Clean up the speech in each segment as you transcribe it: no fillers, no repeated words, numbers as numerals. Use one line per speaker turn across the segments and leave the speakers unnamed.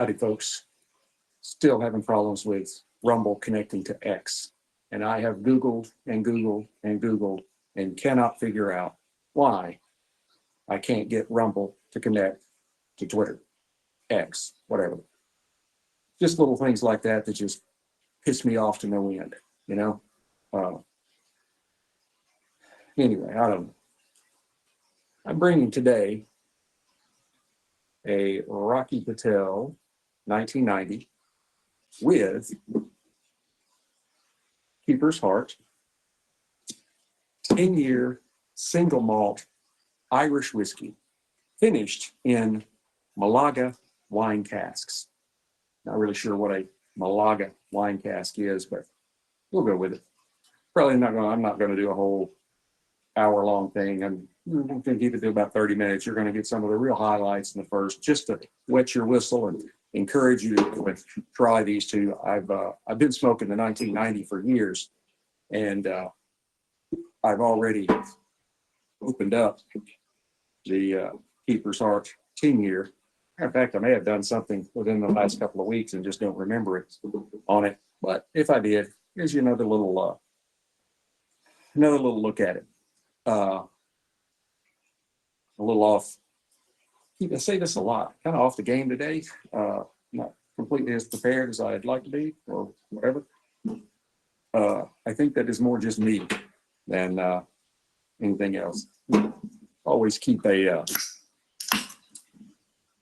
Howdy, folks. Still having problems with Rumble connecting to X. And I have Googled and Googled and Googled and cannot figure out why I can't get Rumble to connect to Twitter, X, whatever. Just little things like that that just piss me off to no end, you know? Anyway, I don't know. I'm bringing today a Rocky Patel 1990 with Keeper's Heart 10-year single malt Irish whiskey, finished in Malaga wine casks. Not really sure what a Malaga wine cask is, but we'll go with it. I'm not gonna do a whole hour-long thing. I'm going to keep it to about 30 minutes. You're going to get some of the real highlights in the first, just to wet your whistle and encourage you to try these two. I've been smoking the 1990 for years, and I've already opened up the Keeper's Heart 10-year. In fact, I may have done something within the last couple of weeks and just don't remember it on it. But if I did, here's you another little look at it. A little off. I say this a lot, kind of off the game today. Not completely as prepared as I'd like to be, or whatever. I think that is more just me than anything else. Always keep a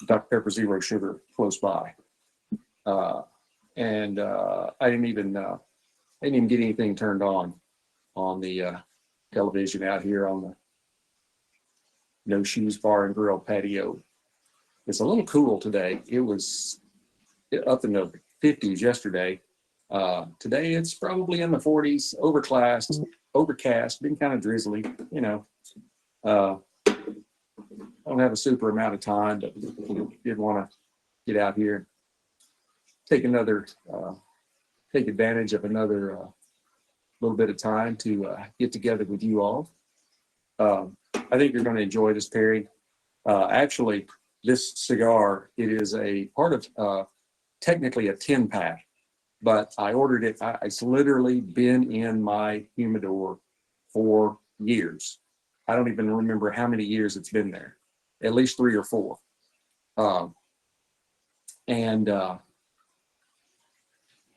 Dr. Pepper Zero Sugar close by, and I didn't even get anything turned on the television out here on the No Shoes Bar and Grill patio. It's a little cool today. It was up in the 50s yesterday. Today it's probably in the 40s, overcast, been kind of drizzly, you know. I don't have a super amount of time, but did want to get out here, take advantage of another little bit of time to get together with you all. I think you're going to enjoy this pairing. Actually, this cigar, it is a part of technically a 10-pack, but I ordered it. It's literally been in my humidor for years. I don't even remember how many years it's been there, at least 3 or 4.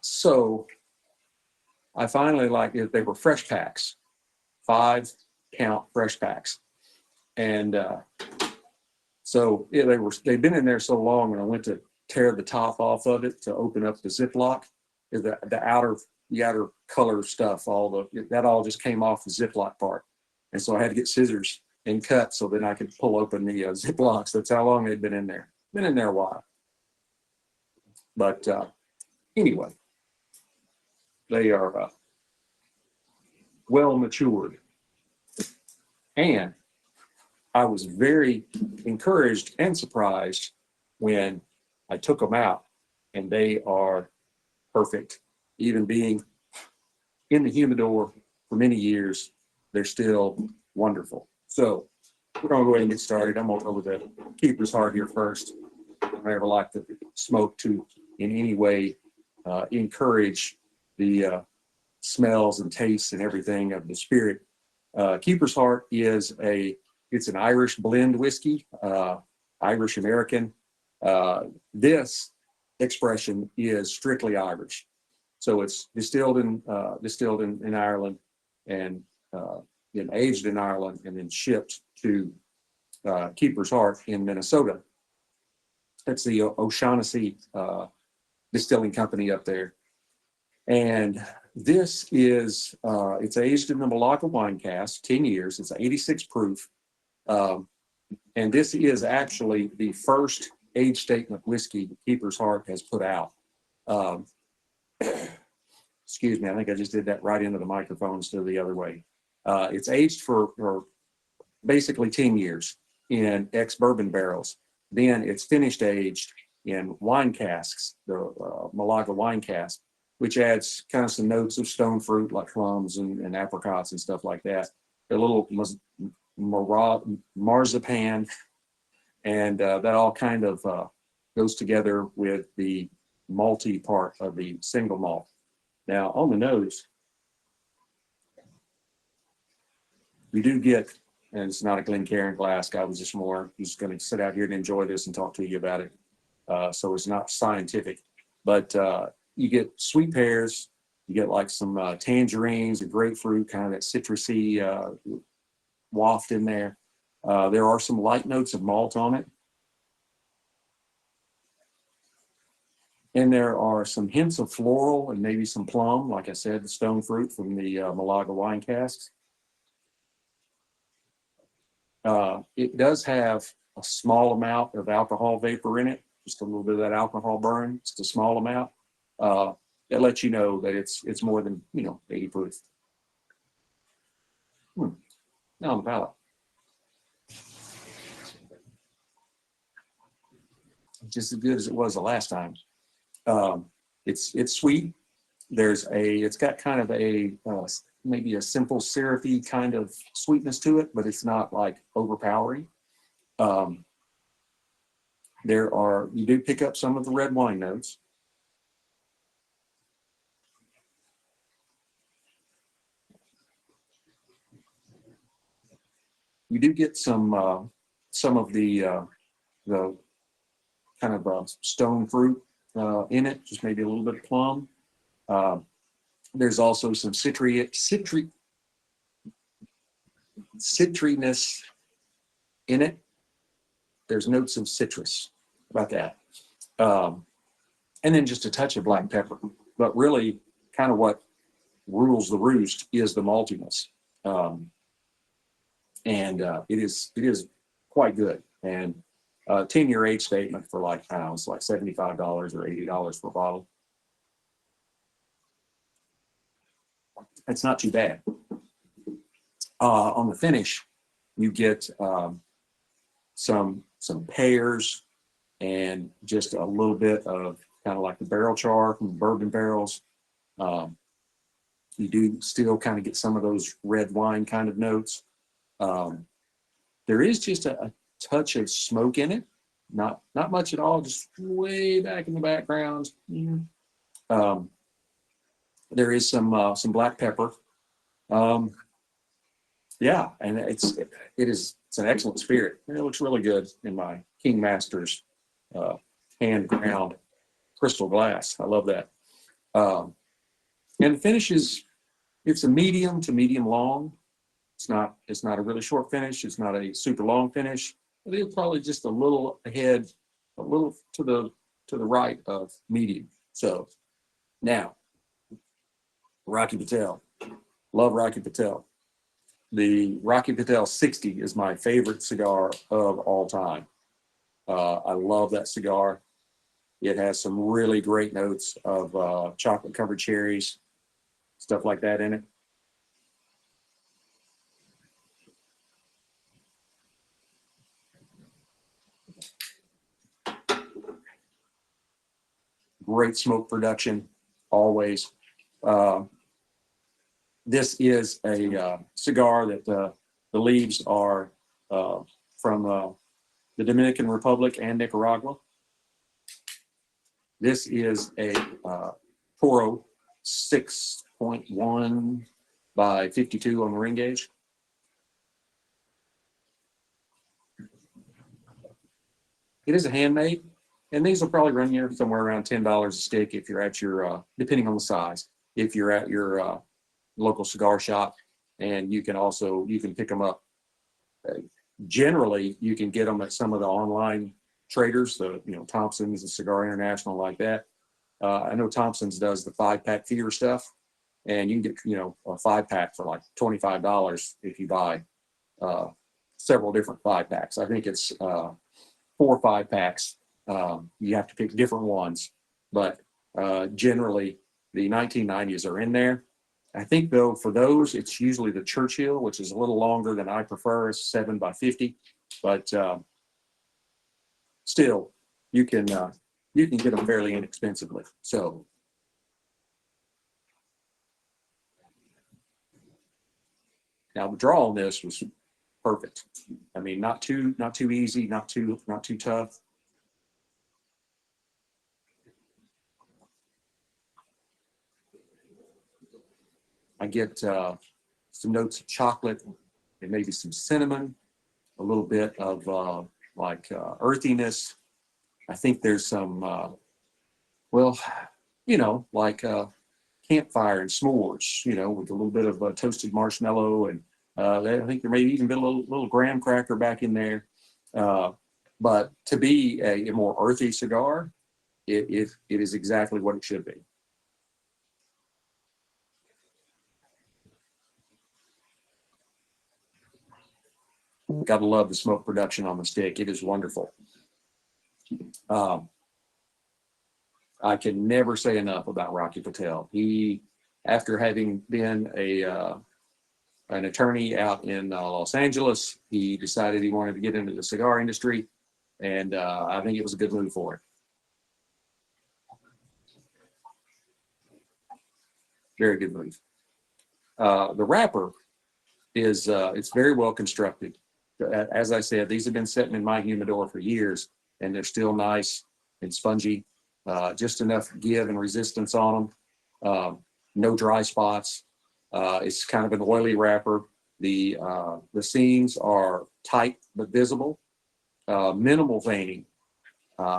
So I finally they were fresh packs, 5-count fresh packs. And so yeah, they'd been in there so long, when I went to tear the top off of it to open up the Ziploc, the outer color stuff, that all just came off the Ziploc part. And so I had to get scissors and cut so then I could pull open the Ziplocs. That's how long they'd been in there. Been in there a while. But anyway, they are well matured. And I was very encouraged and surprised when I took them out, and they are perfect. Even being in the humidor for many years, they're still wonderful. So we're going to go ahead and get started. I'm going to go with the Keeper's Heart here first. I never like to smoke to in any way encourage the smells and tastes and everything of the spirit. Keeper's Heart is it's an Irish blend whiskey, Irish American. This expression is strictly Irish, so it's distilled in Ireland and then aged in Ireland and then shipped to Keeper's Heart in Minnesota. That's the O'Shaughnessy distilling company up there. And this is, it's aged in the Malaga wine cask, 10 years. It's 86 proof. And this is actually the first age statement whiskey Keeper's Heart has put out. Excuse me, I think I just did that right into the microphone instead of the other way. It's aged for basically 10 years in ex-bourbon barrels. Then it's finished aged in wine casks, the Malaga wine cask, which adds kind of some notes of stone fruit like plums and apricots and stuff like that. A little marzipan, and that all kind of goes together with the malty part of the single malt. Now on the nose, you do get, and it's not a Glencairn glass. I was just going to sit out here and enjoy this and talk to you about it. So it's not scientific, but you get sweet pears, you get like some tangerines, a grapefruit, kind of that citrusy waft in there. There are some light notes of malt on it. And there are some hints of floral and maybe some plum, like I said, the stone fruit from the Malaga wine casks. It does have a small amount of alcohol vapor in it, just a little bit of that alcohol burn. It's a small amount. That lets you know that it's more than 80 proof. Now on the palate, just as good as it was the last time. It's sweet. It's got kind of a maybe a simple syrupy kind of sweetness to it, but it's not like overpowering. You do pick up some of the red wine notes. You do get some of the kind of stone fruit in it, just maybe a little bit of plum. There's also some citriness in it. There's notes of citrus about that. And then just a touch of black pepper. But really, kind of what rules the roost is the maltiness. It is quite good. And 10-year age statement for like, I don't know, it's like $75 or $80 per bottle. It's not too bad. On the finish, you get some pears and just a little bit of kind of like the barrel char from the bourbon barrels. You do still kind of get some of those red wine kind of notes. There is just a touch of smoke in it, not much at all, just way back in the background. There is some black pepper. Yeah, and it's an excellent spirit. It looks really good in my King Masters hand ground crystal glass. I love that. And the finish it's a medium to medium long. It's not a really short finish. It's not a super long finish. But it's probably just a little ahead, a little to the right of medium. So now, Rocky Patel. Love Rocky Patel. The Rocky Patel 60 is my favorite cigar of all time. I love that cigar. It has some really great notes of chocolate covered cherries, stuff like that in it. Great smoke production, always. This is a cigar that the leaves are from the Dominican Republic and Nicaragua. This is a Toro 6.1 by 52 on the ring gauge. It is a handmade, and these will probably run you somewhere around $10 a stick if you're at your, depending on the size, if you're at your local cigar shop, and you can pick them up. Generally, you can get them at some of the online traders, Thompson's, the Cigar International, like that. I know Thompson's does the 5-pack feeder stuff, and you can get a 5-pack for like $25 if you buy several different 5-packs. I think it's 4 or 5-packs. You have to pick different ones, but generally the 1990s are in there. I think though for those it's usually the Churchill, which is a little longer than I prefer. It's 7 by 50, but still you can get them fairly inexpensively. So now the draw on this was perfect. I mean, not too easy, not too tough. I get some notes of chocolate and maybe some cinnamon, a little bit of earthiness. I think there's some, well, like campfire and s'mores, with a little bit of toasted marshmallow. And I think there may even be a little graham cracker back in there. But to be a more earthy cigar, it is exactly what it should be. Gotta love the smoke production on the stick. It is wonderful. I can never say enough about Rocky Patel. He, after having been an attorney out in Los Angeles, he decided he wanted to get into the cigar industry, and I think it was a good move for him. Very good move. The wrapper is it's very well constructed. As I said, these have been sitting in my humidor for years, and they're still nice and spongy. Just enough give and resistance on them. No dry spots. It's kind of an oily wrapper. The seams are tight but visible. Minimal veining.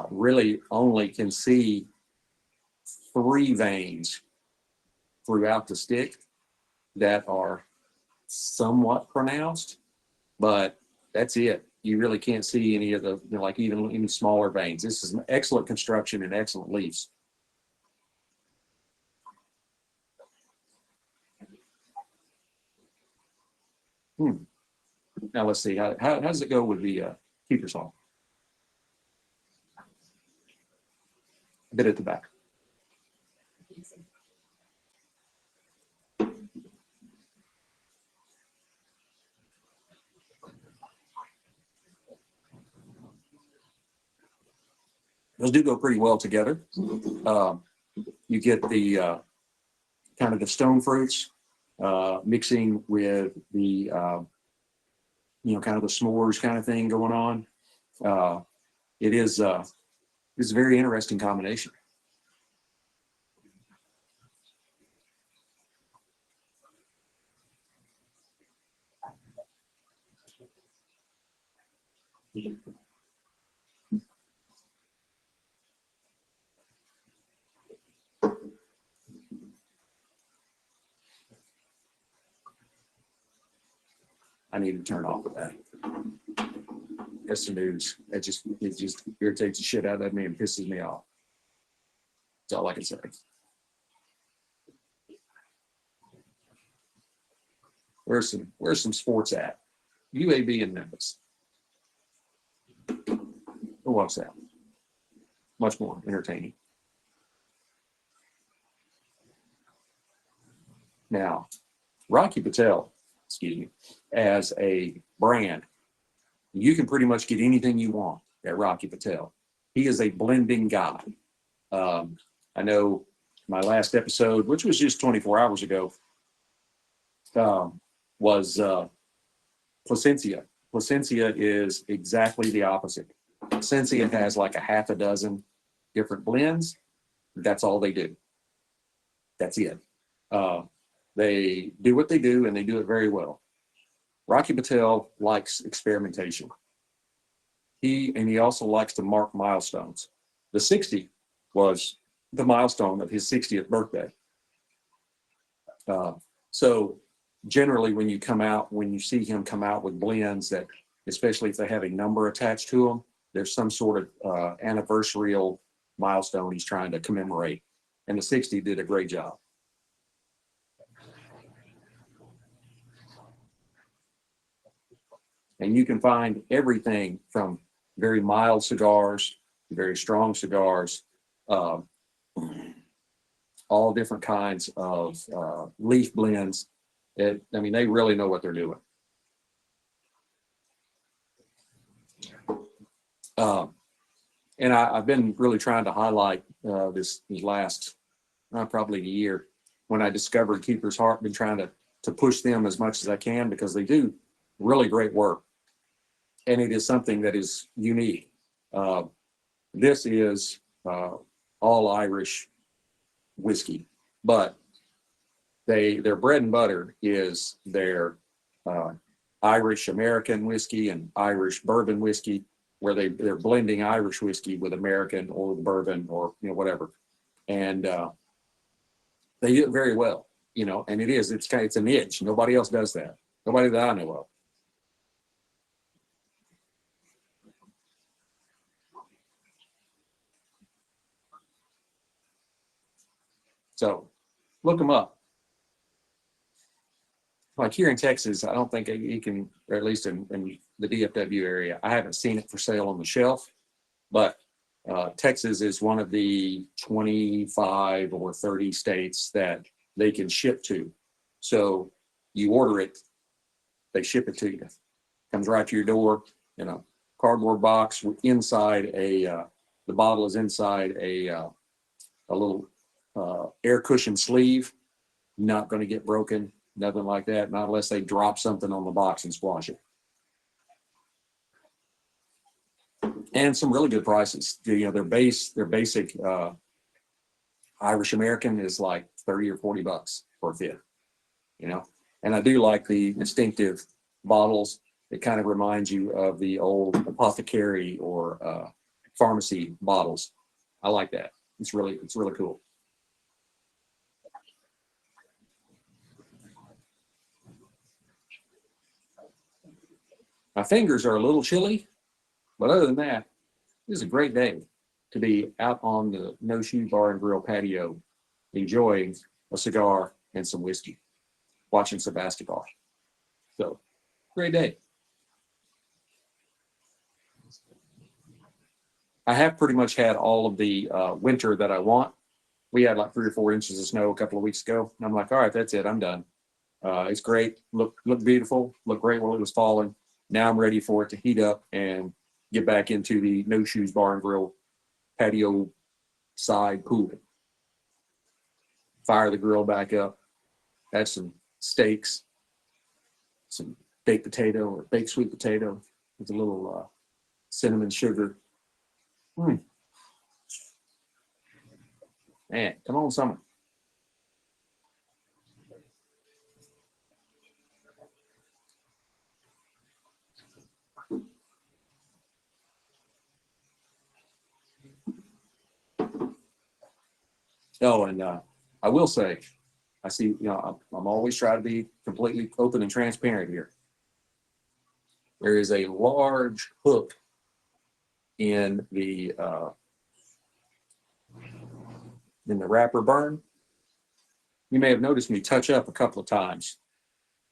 Really only can see 3 veins throughout the stick that are somewhat pronounced, but that's it. You really can't see any of the, like even any smaller veins. This is an excellent construction and excellent leaves. Now let's see, how does it go with the keeper's hall? A bit at the back. Those do go pretty well together. You get the kind of the stone fruits mixing with the kind of the s'mores kind of thing going on. It's a very interesting combination. I need to turn off of that. That's the news. It just irritates the shit out of me and pisses me off. That's all I can say. Where's some sports at? UAB in Memphis. Who watch that? Much more entertaining. Now, Rocky Patel, excuse me, as a brand, you can pretty much get anything you want at Rocky Patel. He is a blending guy. I know my last episode, which was just 24 hours ago, was Placencia. Placencia is exactly the opposite. Placencia has like a half a dozen different blends. That's all they do. That's it. They do what they do, and they do it very well. Rocky Patel likes experimentation. He also likes to mark milestones. The 60 was the milestone of his 60th birthday. So generally when you see him come out with blends that, especially if they have a number attached to them, there's some sort of anniversarial milestone he's trying to commemorate. And the 60 did a great job. And you can find everything from very mild cigars, very strong cigars, all different kinds of leaf blends. They really know what they're doing. And I've been really trying to highlight this last probably a year when I discovered Keeper's Heart. Been trying to push them as much as I can because they do really great work. And it is something that is unique. This is all Irish whiskey, but their bread and butter is their Irish American whiskey and Irish bourbon whiskey, where they're blending Irish whiskey with American or bourbon or whatever, and they do it very well. And it's a niche. Nobody else does that. Nobody that I know of. So look them up. Like here in Texas, I don't think you can, or at least in the DFW area, I haven't seen it for sale on the shelf, but Texas is one of the 25 or 30 states that they can ship to. So you order it, they ship it to you. Comes right to your door in a cardboard box inside the bottle is inside a little air cushion sleeve. Not going to get broken, nothing like that, not unless they drop something on the box and squash it. And some really good prices. Their basic Irish American is like 30 or 40 bucks for a fifth, And I do like the distinctive bottles. It kind of reminds you of the old apothecary or pharmacy bottles. I like that. It's really cool. My fingers are a little chilly, but other than that, this is a great day to be out on the No Shoe Bar and Grill patio, enjoying a cigar and some whiskey, watching some basketball. So, great day. I have pretty much had all of the winter that I want. We had like 3 or 4 inches of snow a couple of weeks ago, and I'm like, all right, that's it, I'm done. It's great, look beautiful, look great while it was falling. Now I'm ready for it to heat up and get back into the No Shoes Bar and Grill patio side pool. Fire the grill back up, have some steaks, some baked potato or baked sweet potato with a little cinnamon sugar. Man, come on, summer. Oh, and I will say, I see, I'm always trying to be completely open and transparent here. There is a large hook in the wrapper burn. You may have noticed me touch up a couple of times,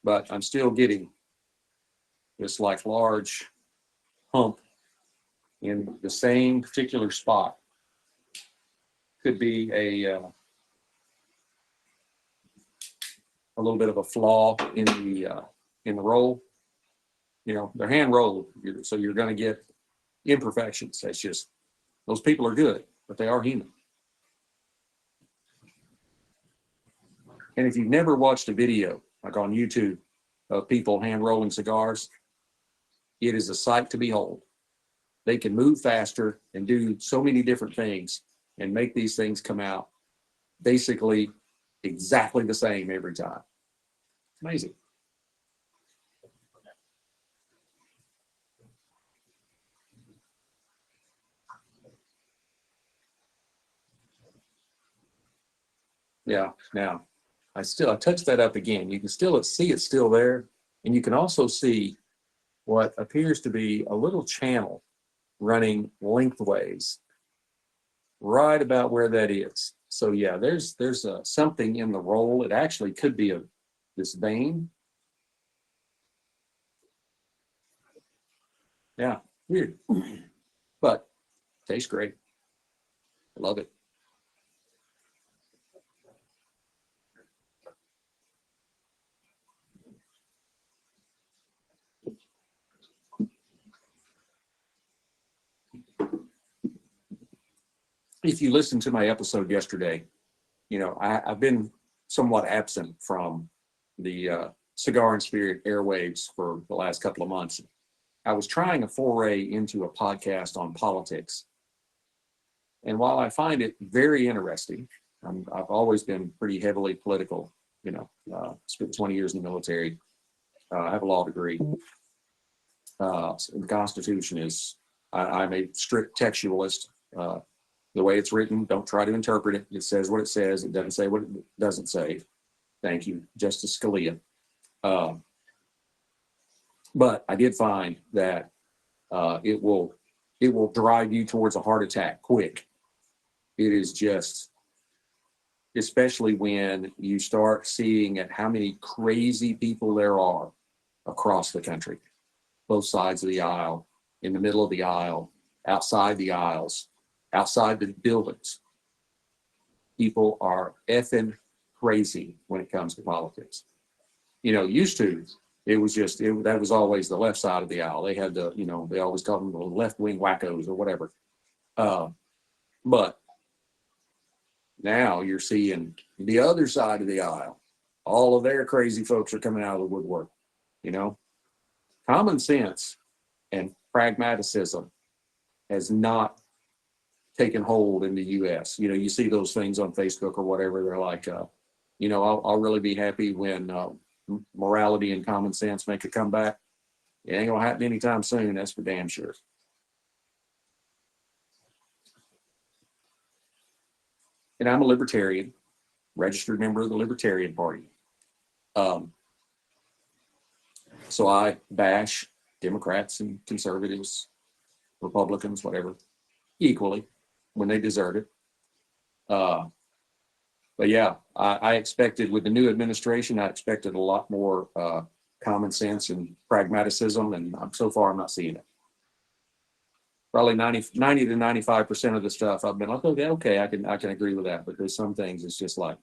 but I'm still getting this like large hump in the same particular spot. Could be a little bit of a flaw in the roll. They're hand rolled, so you're going to get imperfections. That's just, those people are good, but they are human. And if you've never watched a video like on YouTube of people hand rolling cigars, it is a sight to behold. They can move faster and do so many different things and make these things come out basically exactly the same every time. It's amazing. Yeah, now I touched that up again. You can still see it's still there. And you can also see what appears to be a little channel running lengthways right about where that is. So yeah, there's something in the roll. It actually could be this vein. Yeah, weird, but tastes great. I love it. If you listened to my episode yesterday, I've been somewhat absent from the Cigar and Spirit airwaves for the last couple of months. I was trying a foray into a podcast on politics. And while I find it very interesting, I've always been pretty heavily political. Spent 20 years in the military. I have a law degree. The Constitution is, I'm a strict textualist. The way it's written, don't try to interpret it. It says what it says. It doesn't say what it doesn't say. Thank you, Justice Scalia. But I did find that it will drive you towards a heart attack quick. It is just, especially when you start seeing at how many crazy people there are across the country, both sides of the aisle, in the middle of the aisle, outside the aisles, outside the buildings. People are effing crazy when it comes to politics. Used to, it was just, that was always the left side of the aisle. They had they always called them the left-wing wackos or whatever. But now you're seeing the other side of the aisle. All of their crazy folks are coming out of the woodwork. Common sense and pragmaticism has not taken hold in the U.S. You see those things on Facebook or whatever. They're like, I'll really be happy when morality and common sense make a comeback. It ain't gonna happen anytime soon. That's for damn sure. And I'm a libertarian, registered member of the Libertarian Party. So I bash Democrats and conservatives, Republicans, whatever, equally when they deserve it. But yeah, I expected with the new administration, I expected a lot more common sense and pragmatism, and so far I'm not seeing it. Probably 90 to 95% of the stuff I've been like, okay, I can agree with that, but there's some things it's just like.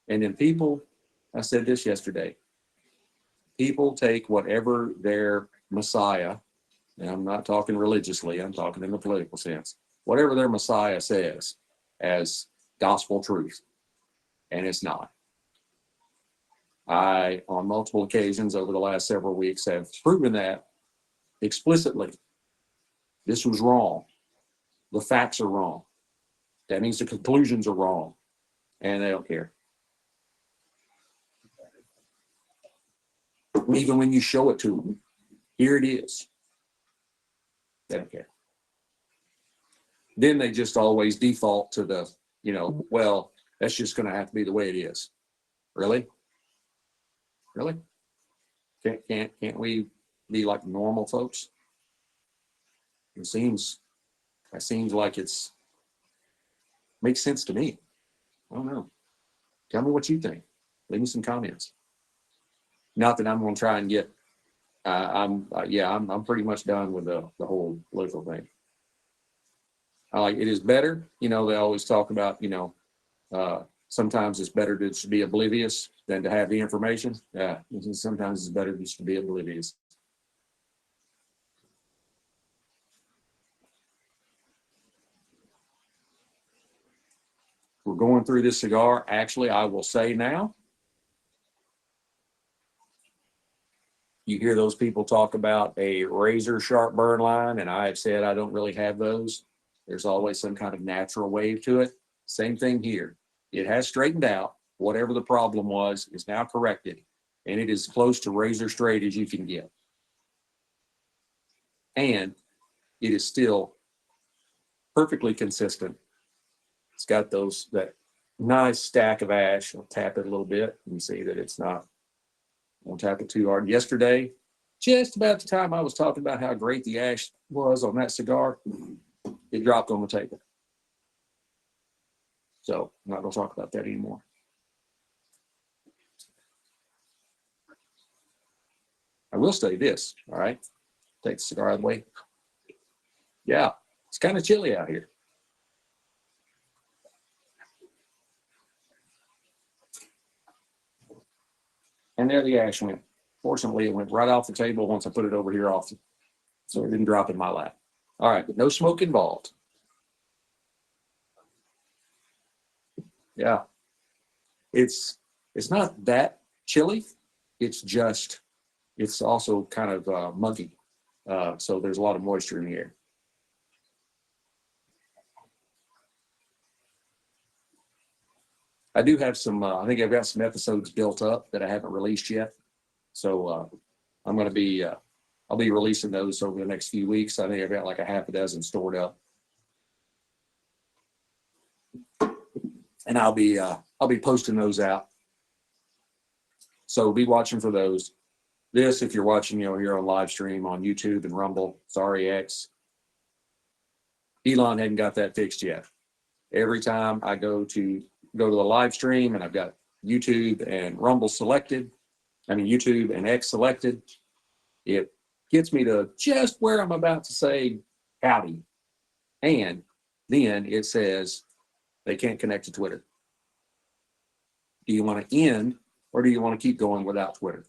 And then people, I said this yesterday, people take whatever their Messiah, and I'm not talking religiously, I'm talking in the political sense, whatever their Messiah says as gospel truth, and it's not. I, on multiple occasions over the last several weeks, have proven that explicitly. This was wrong. The facts are wrong. That means the conclusions are wrong, and they don't care. Even when you show it to them, here it is. They don't care. Then they just always default to the, well, that's just going to have to be the way it is. Really? Really? Can't we be like normal folks? That seems like makes sense to me. I don't know. Tell me what you think. Leave me some comments. Not that I'm going to try and get. I'm pretty much done with the whole political thing. It is better. They always talk about, sometimes it's better to just be oblivious than to have the information. Yeah, sometimes it's better just to be oblivious. We're going through this cigar. Actually, I will say now, you hear those people talk about a razor sharp burn line, and I have said I don't really have those. There's always some kind of natural wave to it. Same thing here. It has straightened out. Whatever the problem was is now corrected, and it is close to razor straight as you can get. And it is still perfectly consistent. It's got that nice stack of ash. I'll tap it a little bit and see that it's not. Won't tap it too hard. Yesterday, just about the time I was talking about how great the ash was on that cigar, it dropped on the table. So I'm not going to talk about that anymore. I will say this, all right? Take the cigar out of the way. Yeah, it's kind of chilly out here. And there the ash went. Fortunately, it went right off the table once I put it over here off, so it didn't drop in my lap. All right, but no smoke involved. Yeah, it's not that chilly. It's also kind of muggy. So there's a lot of moisture in the air. I do have some, I think I've got some episodes built up that I haven't released yet. So I'm going to be, I'll be releasing those over the next few weeks. I think I've got like a half a dozen stored up. And I'll be posting those out. So be watching for those. This, if you're watching, here on live stream on YouTube and Rumble, sorry, X. Elon hadn't got that fixed yet. Every time I go to the live stream and I've got YouTube and Rumble selected, YouTube and X selected, it gets me to just where I'm about to say howdy. And then it says they can't connect to Twitter. Do you want to end or do you want to keep going without Twitter?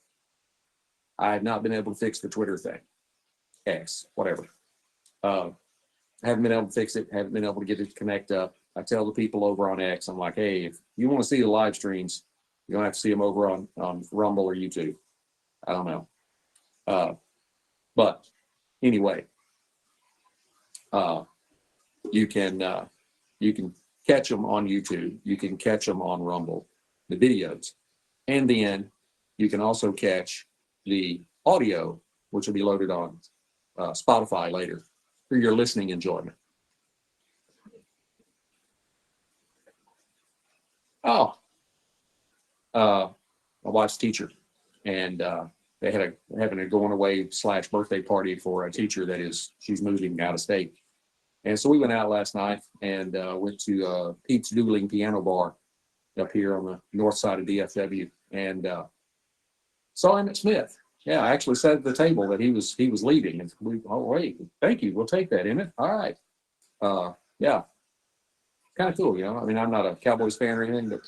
I have not been able to fix the Twitter thing. X, whatever. Haven't been able to fix it. Haven't been able to get it to connect up. I tell the people over on X, I'm like, hey, if you want to see the live streams, you're going to have to see them over on Rumble or YouTube. I don't know. But anyway, you can catch them on YouTube. You can catch them on Rumble, the videos. And then you can also catch the audio, which will be loaded on Spotify later for your listening enjoyment. My wife's teacher, and they had having a going away / birthday party for a teacher she's moving out of state. And so we went out last night and went to Pete's Dueling Piano Bar up here on the north side of DFW, and saw Emmett Smith. Yeah, I actually said at the table that he was leaving, and wait, thank you, we'll take that, Emmett. All right, yeah, kind of cool, I'm not a Cowboys fan or anything, but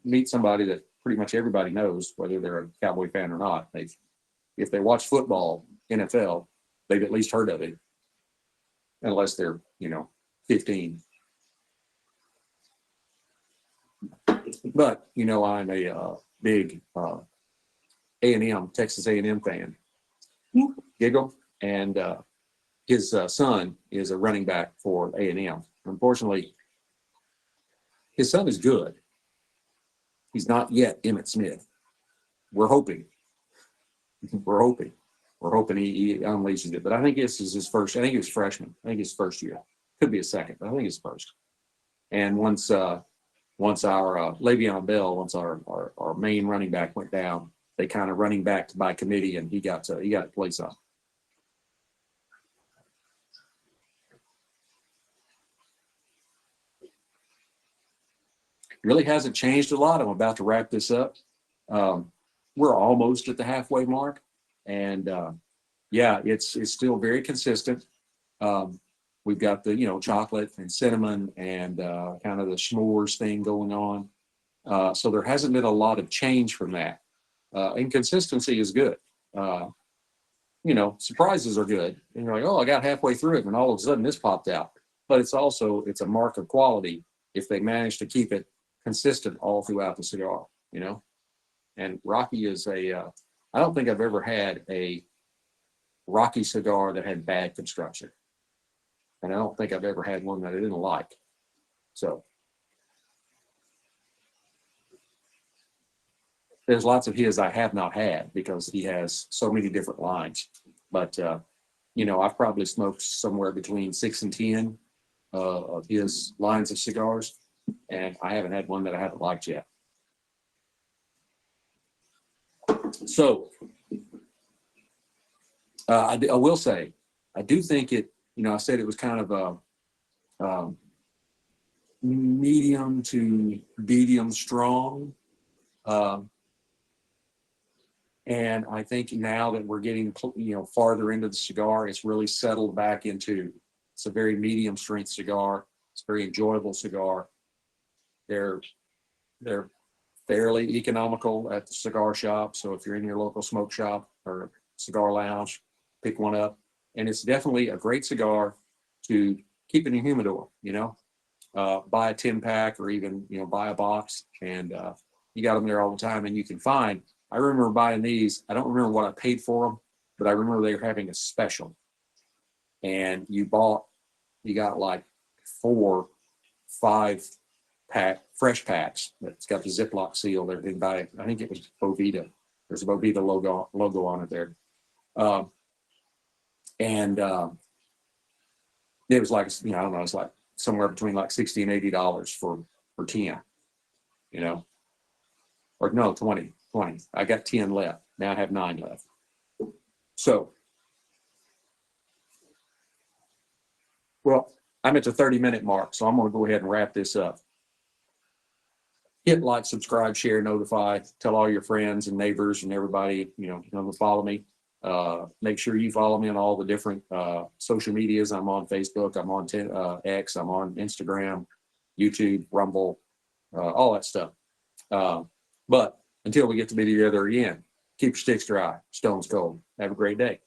meet somebody that pretty much everybody knows, whether they're a Cowboy fan or not. If they watch football, NFL, they've at least heard of it, unless they're 15. But I'm a big A&M, Texas A&M fan. Giggle. And his son is a running back for A&M. Unfortunately, his son is good. He's not yet Emmitt Smith. We're hoping. We're hoping he unleashes it. But I think this is his first. I think he was freshman. I think his first year. Could be a second, but I think it's first. And once our Le'Veon Bell, once our main running back went down, they kind of running back by committee, and he got to play some. Really hasn't changed a lot. I'm about to wrap this up. We're almost at the halfway mark, and it's still very consistent. We've got the chocolate and cinnamon and kind of the s'mores thing going on. So there hasn't been a lot of change from that. And consistency is good. Surprises are good. And you're like, oh, I got halfway through it, and all of a sudden this popped out. But it's a mark of quality if they manage to keep it consistent all throughout the cigar. And Rocky is I don't think I've ever had a Rocky cigar that had bad construction. And I don't think I've ever had one that I didn't like. So there's lots of his I have not had because he has so many different lines. But, I've probably smoked somewhere between 6 and 10 of his lines of cigars. And I haven't had one that I haven't liked yet. So I will say, I do think it, I said it was kind of a medium to medium strong. And I think now that we're getting, farther into the cigar, it's really settled back into, it's a very medium strength cigar. It's a very enjoyable cigar. They're fairly economical at the cigar shop. So if you're in your local smoke shop or cigar lounge, pick one up. And it's definitely a great cigar to keep in your humidor, buy a 10-pack or even, buy a box, and you got them there all the time. And you can find, I remember buying these. I don't remember what I paid for them, but I remember they were having a special. And you got like 4, 5 fresh packs. It's got the Ziploc seal. Everything by it. I think it was Bovita. There's a Bovita logo on it there. And it was like, I don't know, it's like somewhere between like $60 and $80 for 10, or no, 20. I got 10 left. Now I have 9 left. So, well, I'm at the 30-minute mark, so I'm going to go ahead and wrap this up. Hit like, subscribe, share, notify, tell all your friends and neighbors and everybody, to follow me. Make sure you follow me on all the different social medias. I'm on Facebook, I'm on X, I'm on Instagram, YouTube, Rumble, all that stuff. But until we get to be together again, keep your sticks dry, stones cold. Have a great day.